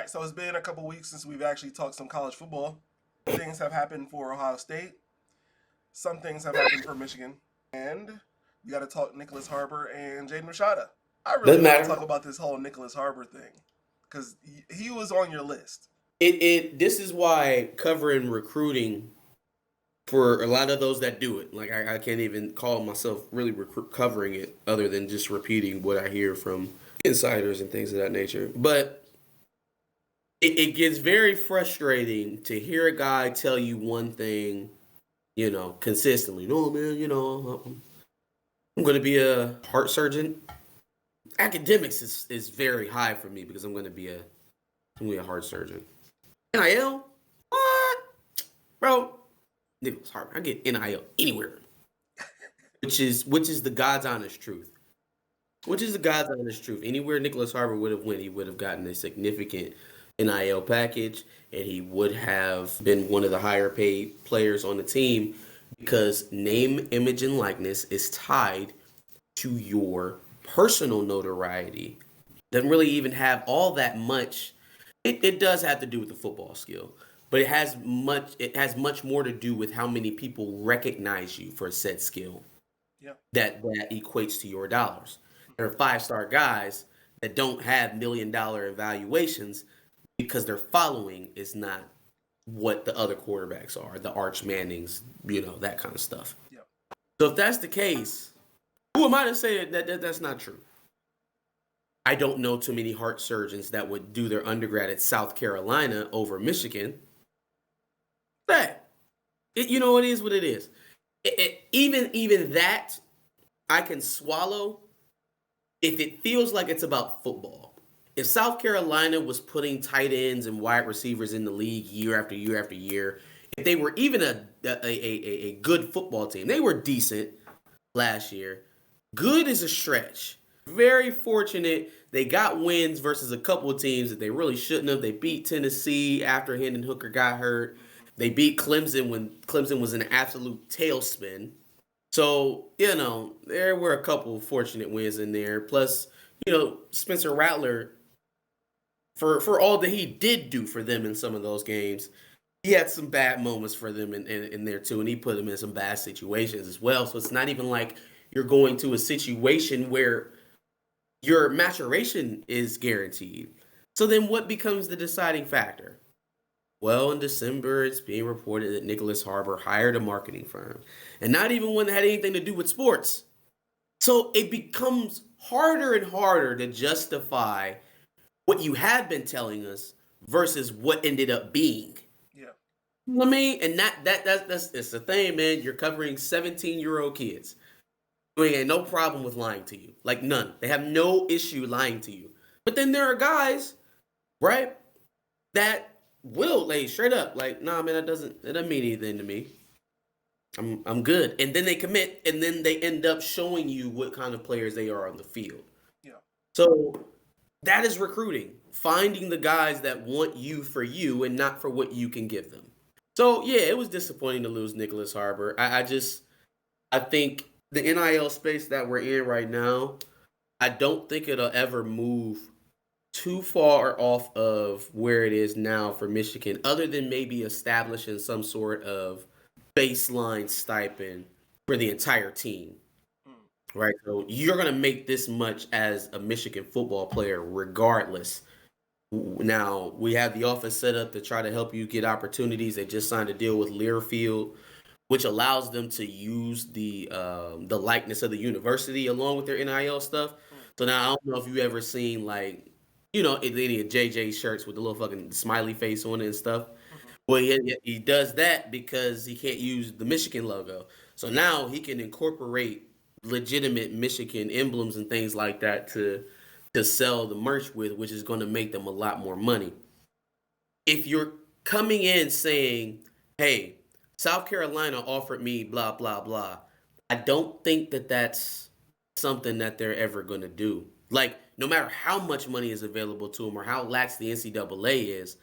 right, so it's been a couple weeks since we've actually talked some college football. Things have happened for Ohio State. Some things have happened for Michigan. And we got to talk Nyckoles Harbor and Jaden Rashada. I really Doesn't want to matter. talk about this whole Nyckoles Harbor thing because he was on your list. This is why covering recruiting for a lot of those that do it, like I can't even call myself really covering it other than just repeating what I hear from insiders and things of that nature. But it gets very frustrating to hear a guy tell you one thing, consistently. No, man, I'm going to be a heart surgeon. Academics is very high for me because I'm going to be a heart surgeon. NIL? What? Bro, Nyckoles Harbor. I get NIL anywhere. Which is the God's honest truth. Which is the God's honest truth. Anywhere Nyckoles Harbor would have went, he would have gotten a significant NIL package, and he would have been one of the higher paid players on the team because name, image, and likeness is tied to your personal notoriety. Doesn't really even have all that much. It does have to do with the football skill, but it has much more to do with how many people recognize you for said skill. Yeah. That equates to your dollars. There are 5-star guys that don't have $1 million evaluations because their following is not what the other quarterbacks are, the Arch Mannings, that kind of stuff. Yeah. So if that's the case, who am I to say that that's not true? I don't know too many heart surgeons that would do their undergrad at South Carolina over Michigan. It is what it is. Even that I can swallow if it feels like it's about football. If South Carolina was putting tight ends and wide receivers in the league year after year after year, if they were even a good football team, they were decent last year. Good is a stretch. Very fortunate they got wins versus a couple of teams that they really shouldn't have. They beat Tennessee after Hendon Hooker got hurt. They beat Clemson when Clemson was in an absolute tailspin. So, there were a couple of fortunate wins in there. Plus, Spencer Rattler, for all that he did do for them in some of those games, he had some bad moments for them in there too, and he put them in some bad situations as well. So it's not even like you're going to a situation where your maturation is guaranteed. So then what becomes the deciding factor? Well, in December, it's being reported that Nyckoles Harbor hired a marketing firm, and not even one that had anything to do with sports. So it becomes harder and harder to justify what you have been telling us versus what ended up being. Yeah. You know what I mean? And that's it's the thing, man. You're covering 17-year-old kids. You ain't no problem with lying to you. Like, none. They have no issue lying to you. But then there are guys, right, that will lay straight up like, nah, man, it doesn't mean anything to me. I'm good. And then they commit, and then they end up showing you what kind of players they are on the field. Yeah. So that is recruiting. Finding the guys that want you for you and not for what you can give them. So yeah, it was disappointing to lose Nyckoles Harbor. I think the NIL space that we're in right now, I don't think it'll ever move too far off of where it is now for Michigan, other than maybe establishing some sort of baseline stipend for the entire team. Right? So you're going to make this much as a Michigan football player regardless. Now, we have the office set up to try to help you get opportunities. They just signed a deal with Learfield, which allows them to use the likeness of the university along with their NIL stuff. So now I don't know if you ever seen any of JJ shirts with the little fucking smiley face on it and stuff. Well, he does that because he can't use the Michigan logo. So now he can incorporate legitimate Michigan emblems and things like that to sell the merch with, which is going to make them a lot more money. If you're coming in saying, hey, South Carolina offered me blah, blah, blah, I don't think that that's something that they're ever going to do. Like, no matter how much money is available to them or how lax the NCAA is,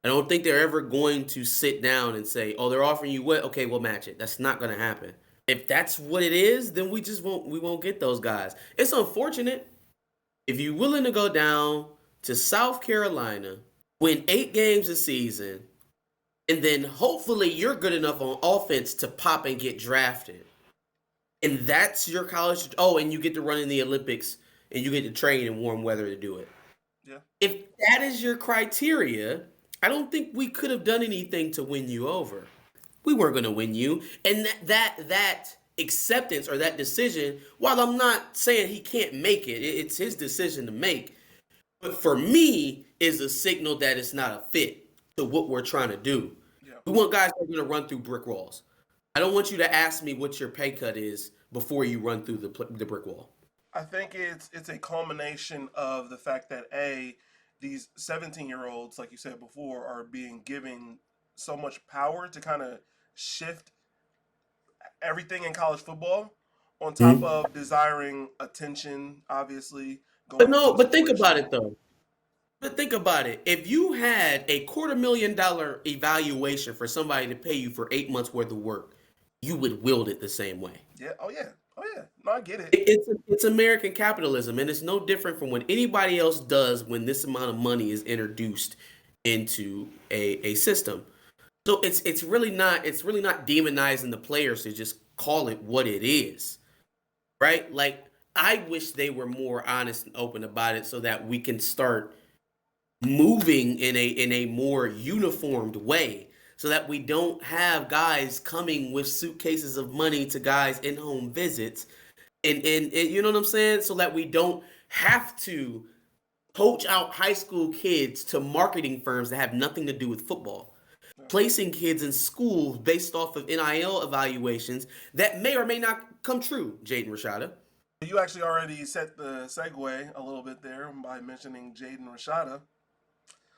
I don't think they're ever going to sit down and say, oh, they're offering you what? Okay, we'll match it. That's not going to happen. If that's what it is, then we won't get those guys. It's unfortunate. If you're willing to go down to South Carolina win 8 games a season, and then hopefully you're good enough on offense to pop and get drafted. And that's your college. Oh, and you get to run in the Olympics and you get to train in warm weather to do it. Yeah. If that is your criteria, I don't think we could have done anything to win you over. We weren't going to win you. And that acceptance or that decision, while I'm not saying he can't make it, it's his decision to make. But for me, is a signal that it's not a fit to what we're trying to do. Yeah. We want guys that are going to run through brick walls. I don't want you to ask me what your pay cut is before you run through the brick wall. I think it's a culmination of the fact that these 17-year-olds, like you said before, are being given so much power to kind of shift everything in college football, on top of desiring attention, obviously. But no, but think about it though. But think about it. If you had a $250,000 evaluation for somebody to pay you for 8 months worth of work, you would wield it the same way. Yeah. Oh yeah. Oh yeah. No, I get it. It's American capitalism, and it's no different from what anybody else does when this amount of money is introduced into a system. So it's really not demonizing the players to just call it what it is, right? Like I wish they were more honest and open about it so that we can start moving in a more uniformed way, so that we don't have guys coming with suitcases of money to guys in home visits, and you know what I'm saying, so that we don't have to poach out high school kids to marketing firms that have nothing to do with football, placing kids in schools based off of NIL evaluations that may or may not come true. Jaden Rashada. You actually already set the segue a little bit there by mentioning Jaden Rashada,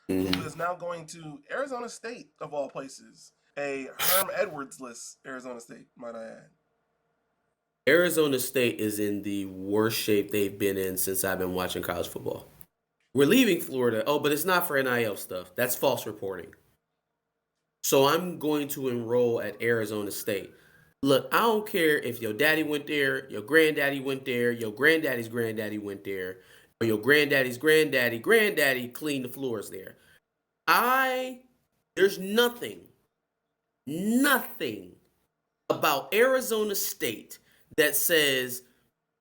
who is now going to Arizona State, of all places. A Herm Edwards-less Arizona State, might I add. Arizona State is in the worst shape they've been in since I've been watching college football. We're leaving Florida. Oh, but it's not for NIL stuff. That's false reporting. So I'm going to enroll at Arizona State. Look, I don't care if your daddy went there, your granddaddy went there, your granddaddy's granddaddy went there, or your granddaddy's granddaddy cleaned the floors there. There's nothing about Arizona State that says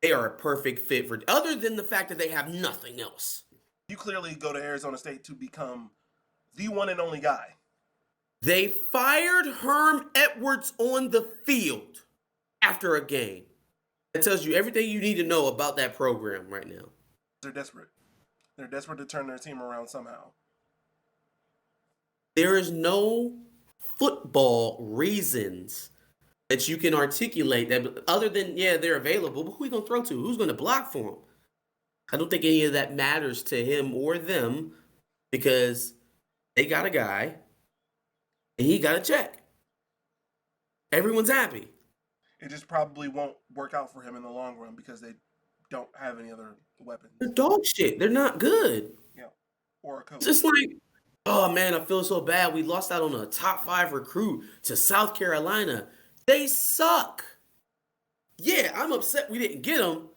they are a perfect fit for, other than the fact that they have nothing else. You clearly go to Arizona State to become the one and only guy. They fired Herm Edwards on the field after a game. That tells you everything you need to know about that program right now. They're desperate. They're desperate to turn their team around somehow. There is no football reasons that you can articulate that other than, yeah, they're available, but who are you going to throw to? Who's going to block for them? I don't think any of that matters to him or them, because they got a guy and he got a check. Everyone's happy. It just probably won't work out for him in the long run because they don't have any other weapons. They're dog shit. They're not good. Yeah. Or a coach. It's just like, oh man, I feel so bad. We lost out on a top 5 recruit to South Carolina. They suck. Yeah, I'm upset we didn't get them.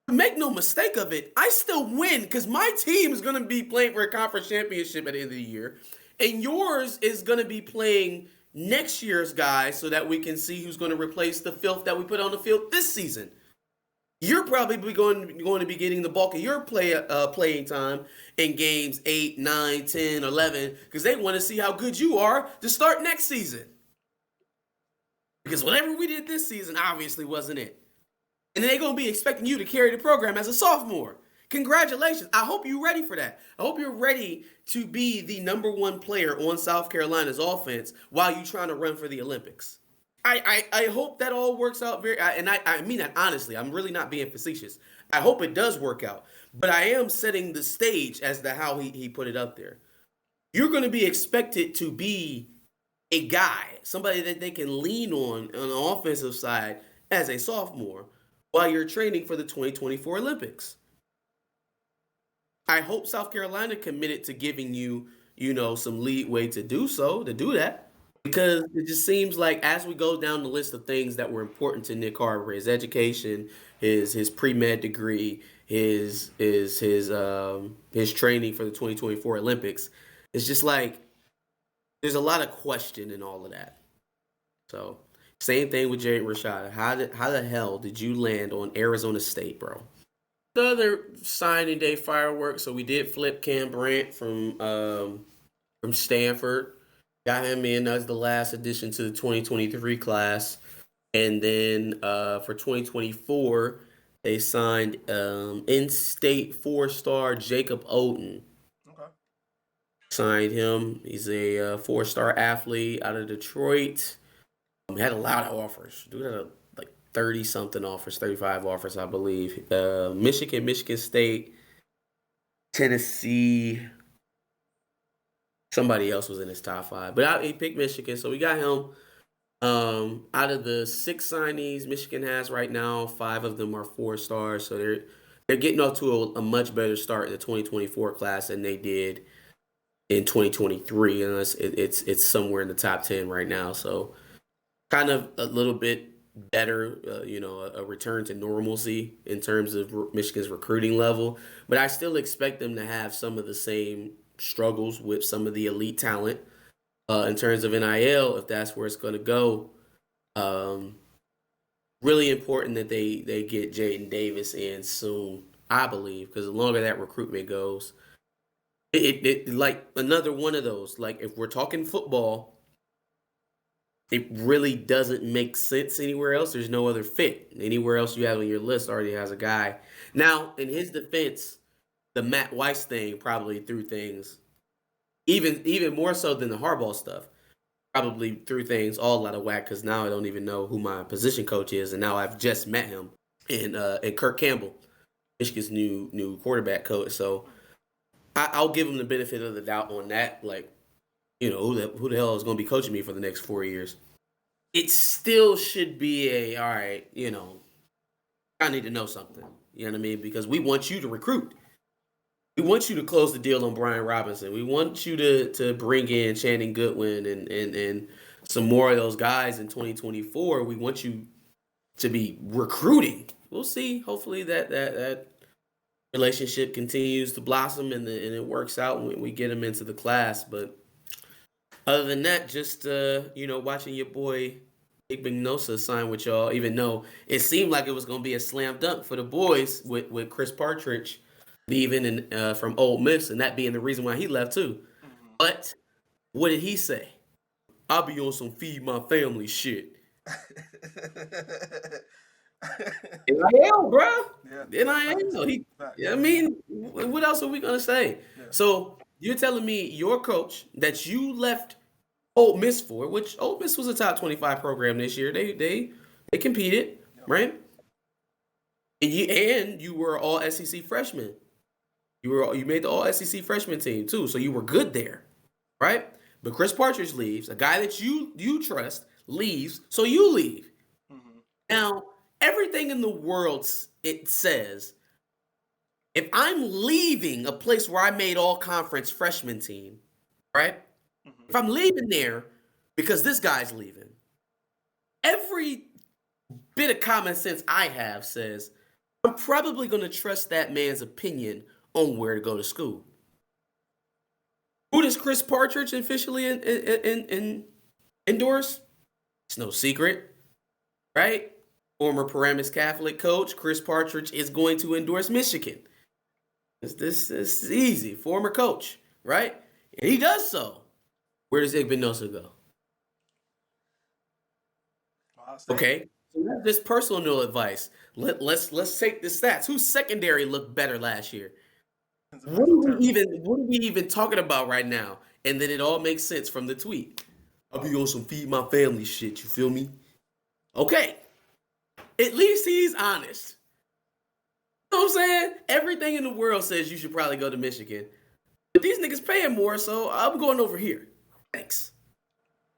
Make no mistake of it, I still win because my team is going to be playing for a conference championship at the end of the year. And yours is going to be playing next year's guys so that we can see who's going to replace the filth that we put on the field this season. You're probably going to be getting the bulk of your playing time in games 8, 9, 10, 11 because they want to see how good you are to start next season. Because whatever we did this season obviously wasn't it. And then they're going to be expecting you to carry the program as a sophomore. Congratulations. I hope you're ready for that. I hope you're ready to be the number 1 player on South Carolina's offense while you're trying to run for the Olympics. I hope that all works out and I mean that honestly. I'm really not being facetious. I hope it does work out. But I am setting the stage as to how he put it up there. You're going to be expected to be a guy, somebody that they can lean on the offensive side as a sophomore while you're training for the 2024 Olympics. I hope South Carolina committed to giving you, some leeway to do that. Because it just seems like as we go down the list of things that were important to Nick Harbor, his education, his pre-med degree, his training for the 2024 Olympics, It's just like there's a lot of question in all of that. So same thing with Jaden Rashada. How the hell did you land on Arizona State, bro? The other signing day fireworks. So we did flip Cam Brant from Stanford. Got him in as the last addition to the 2023 class. And then for 2024, they signed in-state four-star Jacob Oden. Okay. Signed him. He's a four-star athlete out of Detroit. He had a lot of offers. Dude had like 30-something offers, 35 offers, I believe. Michigan, Michigan State, Tennessee. Somebody else was in his top five. But he picked Michigan, so we got him. Out of the 6 signees Michigan has right now, 5 of them are 4 stars. So they're getting off to a much better start in the 2024 class than they did in 2023. And it's somewhere in the top 10 right now. So kind of a little bit better, a return to normalcy in terms of Michigan's recruiting level. But I still expect them to have some of the same struggles with some of the elite talent. In terms of NIL, if that's where it's going to go, really important that they get Jaden Davis in soon, I believe, because the longer that recruitment goes, it like another one of those. Like if we're talking football, it really doesn't make sense anywhere else. There's no other fit. Anywhere else you have on your list already has a guy. Now, in his defense, the Matt Weiss thing probably threw things even more so than the Harbaugh stuff. Probably threw things all out of whack because now I don't even know who my position coach is, and now I've just met him and Kirk Campbell, Michigan's new quarterback coach. So I'll give him the benefit of the doubt on that. Like, who the hell is going to be coaching me for the next 4 years? It still should be all right. I need to know something. You know what I mean? Because we want you to recruit. We want you to close the deal on Brian Robinson. We want you to bring in Channing Goodwin and some more of those guys in 2024. We want you to be recruiting. We'll see. Hopefully that relationship continues to blossom and it works out when we get them into the class. But other than that, just watching your boy Big Nosa sign with y'all, even though it seemed like it was going to be a slam dunk for the boys with Chris Partridge leaving from Ole Miss, and that being the reason why he left too. Mm-hmm. But what did he say? I'll be on some feed my family shit. NIL, bro. Yeah. NIL. What else are we gonna say? Yeah. So you're telling me your coach that you left Ole Miss for, which Ole Miss was a top 25 program this year. They competed, Yep. right? And you were all SEC freshman. You made the all SEC freshman team too, so you were good there, right? But Chris Partridge leaves, a guy that you trust leaves, so you leave. Mm-hmm. Now, everything in the world it says, if I'm leaving a place where I made all conference freshman team, right? Mm-hmm. If I'm leaving there because this guy's leaving, every bit of common sense I have says I'm probably going to trust that man's opinion on where to go to school. Who does Chris Partridge officially endorse? It's no secret, right? Former Paramus Catholic coach Chris Partridge is going to endorse Michigan. This is easy. Former coach, right? And he does so. Where does Igbinosa go? Okay, so that's just personal advice. Let's take the stats. Whose secondary looked better last year? What are we even talking about right now? And then it all makes sense from the tweet. I'll be on some feed my family shit. You feel me? Okay. At least he's honest. You know what I'm saying? Everything in the world says you should probably go to Michigan. But these niggas paying more, so I'm going over here. Thanks.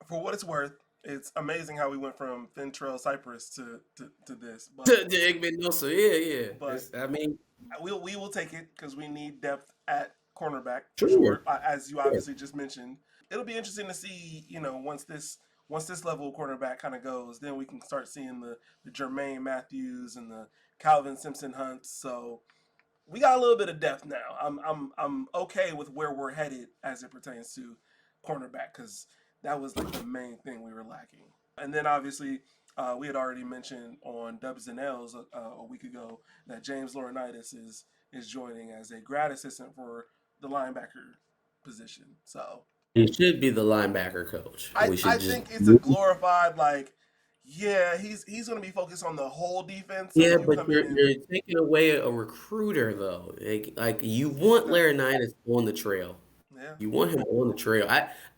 For what it's worth, it's amazing how we went from Fentrell Cypress to this. But, to Igbinosa, yeah. But we will take it because we need depth at cornerback for sure, as you obviously just mentioned. It'll be interesting to see, once this level of cornerback kind of goes, then we can start seeing the Jermaine Matthews and the Calvin Simpson hunts. So we got a little bit of depth now. I'm okay with where we're headed as it pertains to cornerback because that was like the main thing we were lacking. And then obviously we had already mentioned on Dubs and L's a week ago that James Laurinaitis is joining as a grad assistant for the linebacker position. So He should be the linebacker coach. I We should just think it's a glorified like. Yeah, he's going to be focused on the whole defense. So yeah, you but come in you're and taking away a recruiter though. Like you want Laurinaitis on the trail. yeah, You want him on the trail.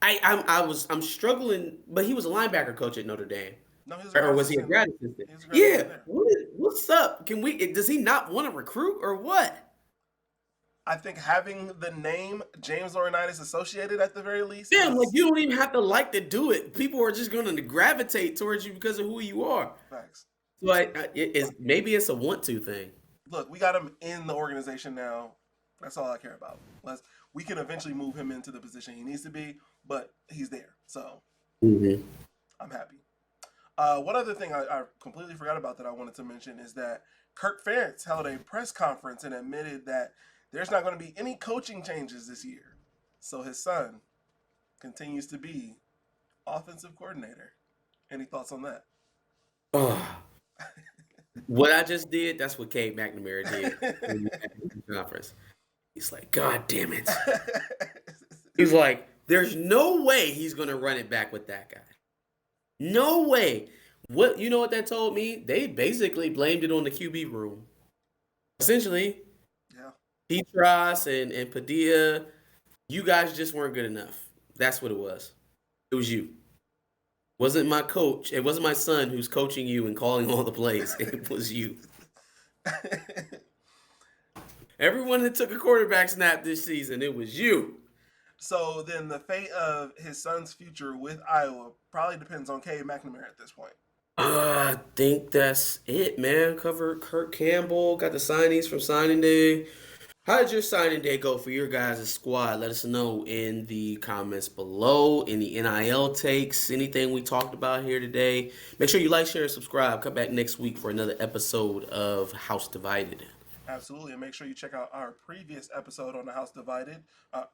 I'm struggling, but he was a linebacker coach at Notre Dame, no, he's a or grad was he a assistant. grad assistant? He's a grad Yeah. assistant there. What's up? Can we? Does he not want to recruit or what? I think having the name James Laurinaitis associated at the very least Damn, like is you don't even have to like to do it. People are just going to gravitate towards you because of who you are. facts. So maybe it's a want to thing. Look, we got him in the organization now. That's all I care about. We can eventually move him into the position he needs to be, but he's there. So Mm-hmm. I'm happy. One other thing I completely forgot about that I wanted to mention is that Kirk Ferentz held a press conference and admitted that there's not going to be any coaching changes this year. So his son continues to be offensive coordinator. Any thoughts on that? Oh, what I just did, that's what Cade McNamara did in the conference. He's like, God damn it. He's like, there's no way he's going to run it back with that guy. No way. What you know what that told me? They basically blamed it on the QB room. Essentially, Yeah. Petras and Padilla, you guys just weren't good enough. That's what it was. It was you. Wasn't my coach. It wasn't my son who's coaching you and calling all the plays. It was you. Everyone that took a quarterback snap this season, it was you. So then the fate of his son's future with Iowa probably depends on Cade McNamara at this point. I think that's it, man. Covered Kirk Campbell. Got the signees from signing day. How did your signing day go for your guys' squad? Let us know in the comments below. Any NIL takes, anything we talked about here today. Make sure you like, share, and subscribe. Come back next week for another episode of House Divided. Absolutely. And make sure you check out our previous episode on the House Divided,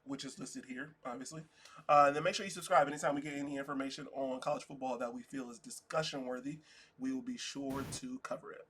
which is listed here, obviously. And then make sure you subscribe. Anytime we get any information on college football that we feel is discussion worthy, we will be sure to cover it.